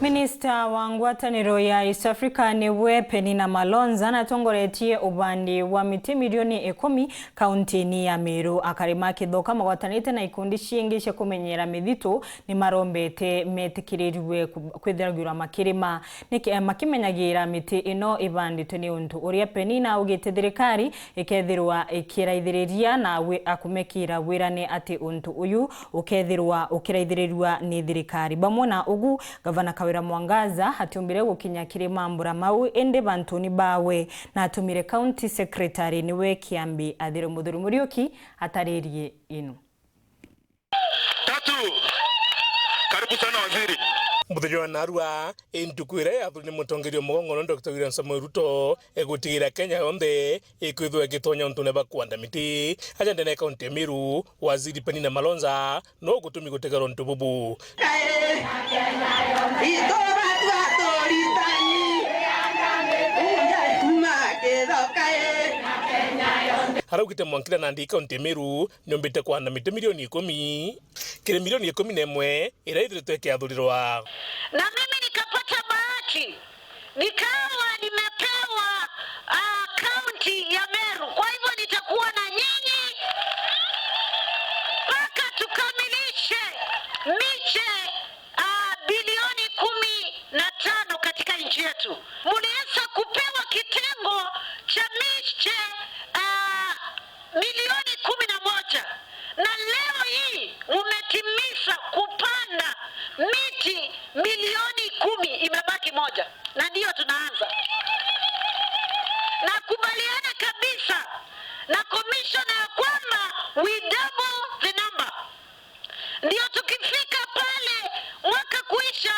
Minista wa ngwataniro ya East Africa niwe PENINA MALONZA natongoretie ubandi wa miti milioni 10 kauntini ya MERU. AKARI makithoka magwatanite na ikundi ciingi cia kumenyera mithito ni marombete metikiriwe kwithiragura makirima makimenyagira miti ino ibanditwe ni untu uria PENINA ugite thirikari ikethirwa ikiraithiriria na akumekira wirane ati untu uyu ukethirwa ukiraithiriria ni thirikari. Bamwe na ugu gavana Mwangaza hatumbire gukinya kirima mbura mau ende bantuni bawe na atumire county secretary niwe Kiambi Athire Muthuru Murioki ataririe inu. Tatu. Karibu sana waziri. Muthenya na Arua Ntuku ira athuri mutongerio mugongo Dr. William Samuel Ruto egutira Kenya yonde ikwithwa gitonya untune ba Kwaanda Miti ajande na kaunti ya MERU waziri PENINA MALONZA no gutumi gutegera untu bubu Haraugite mwankira na ndi kaunti ya MERU nyombete Kwaanda Miti milioni 10 kile milioni 11 ira ithirite kiathurirwa na mimi nikapata bahati nikawa nimepewa kaunti ya MERU. Kwa hivyo nitakuwa na nyinyi mpaka tukamilishe miche bilioni 15 katika nchi yetu. Mliweza kupewa kitengo cha miche milioni 11 na leo hii umetimiza kupanda miti milioni 10, imebaki moja na ndio tunaanza. Nakubaliana kabisa na commissioner ya kwamba we double the number. Ndio tukifika pale mwaka kuisha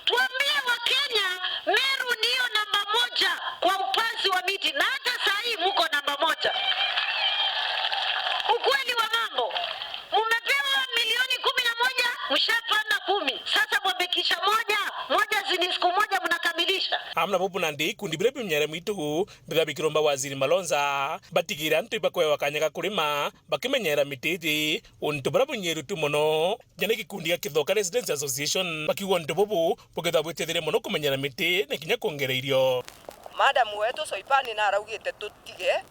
tuambie wa Kenya MERU ndio namba 1 kwa upanzi wa miti na hata saa hii mko namba 1. Ukweli wa mambo, mmepewa milioni 11, mshapanda 10. Sasa mwabekisha moja zini siku moja mnakamilisha. Amna bubu nandi kundi bire bimnyere mwitu bigabikiromba waziri MALONZA batigira ntu ibakwe wakanyaga kurima bakimenyera mititi untu bara bunyeru tu mono jane gikundi ya Kithoka Residents Association bakiwa ntu bubu bugitha bwetethire mono kumenyera miti na kinya kuongera irio. Madam wetu Soipani na araugite tutige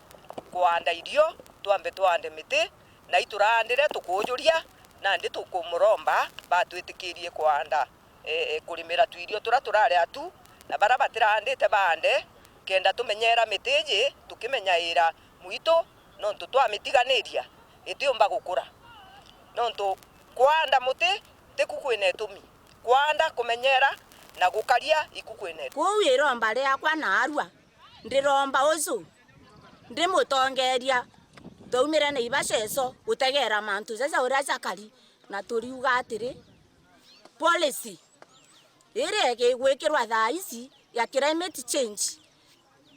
kuanda irio twambe twande miti na iturandire tukujuria na ndi tukumuromba batwitikirie kuanda kurimira twirio turare atu na bara batirandite bande kenda tumenyera mitiji tukimenyaira mwito nontu twamitiganiria itiumba gukura nontu kuanda muti tikukwine tumi kuanda kumenyera na gukaria ikukwine kuwiromba riakwa na Arua ndiromba uzu ndimutongeria Taumire na ibaceco utegera mantu sasa uracakari na turiuga atiri policy ire gwikirwa thaa ici ya climate change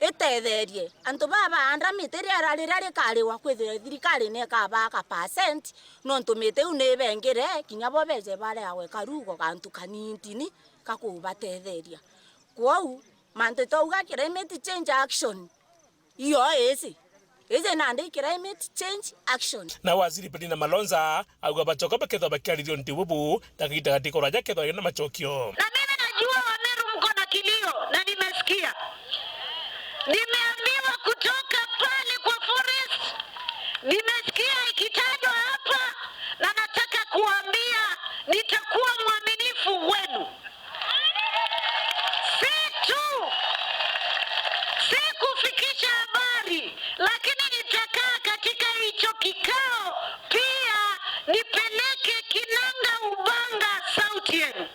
itetherie antu baba anda mitiri ararira rikariwa kwithira thirikari ne kabaka percent nontu mite une bengire kinya bo beje bare awe karugo kantu kanintini kakubatetheria kwau mantu tauga climate change action iyo eze nandi climate change action. Na waziri PENINA MALONZA auga bachoka baketho bakiaririo nti bubu takita katika raja ketho yana machokio. Na mimi najua wa MERU mko na kilio na nimesikia. Nimeambiwa kutoka pale kwa forest. Nimesikia ikitajwa hapa na nataka kuambia nitakuwa mwaminifu wenu. Si kufikisha habari, lakini nitakaa katika hicho kikao pia nipeleke kinanga ubanga sauti yenu.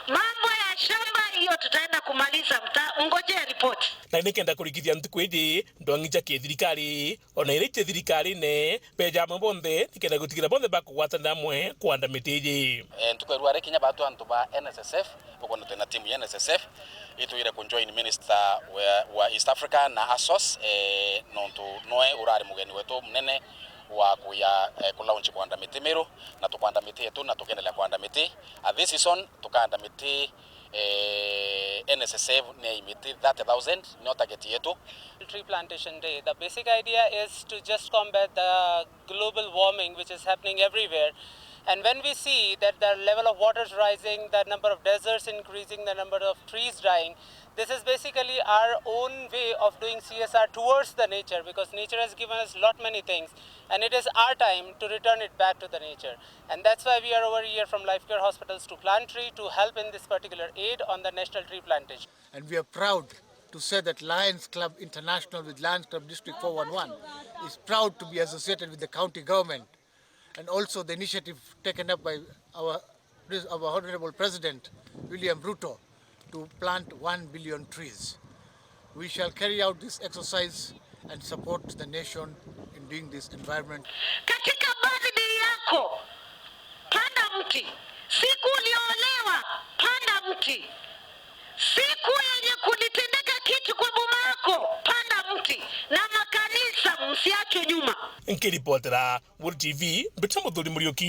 Mambo ya shamba hiyo tutaenda kumaliza, ngojea ripoti. Na nikenda kurigithia Ntuku iji ndwangicha thirikari ona irite thirikari ne beja mbonthe nikenda gutigira bonthe bakugwatanira mwe Kwaanda Miti iji Ntuku erware kinya batu antu ba NSSF bokono tena timu ya NSSF ituire kunjoin minister wa East Africa na ASOS nontu noe urari mugeni wetu mnene wa kuya kulaunchi Kwaanda Miti MERU na tukwanda miti yetu na tukendelea Kwaanda Miti this season tukanda miti NSSF ne imiti 30,000 no target yetu. Tree plantation day. The basic idea is to just combat the global warming which is happening everywhere And when we see that the level of water is rising, the number of deserts increasing, the number of trees dying, this is basically our own way of doing CSR towards the nature, because nature has given us many things, and it is our time to return it back to the nature. And that's why we are over here from Life Care Hospitals to Plant Tree to help in this particular aid on the national tree plantation. And we are proud to say that Lions Club International with Lions Club District 411 is proud to be associated with the county government, and also the initiative taken up by our Honorable President, William Ruto, to plant 1 billion trees. We shall carry out this exercise and support the nation in doing this environment. Katika birthday yako, panda mti. Siku uliolewa, panda mti. Siku yenye kulitendeka kitu kwa boma yako, panda mti. Na makanisa msiachwe nyuma. Nkiripotera World TV, Betamuthuri Muriuki.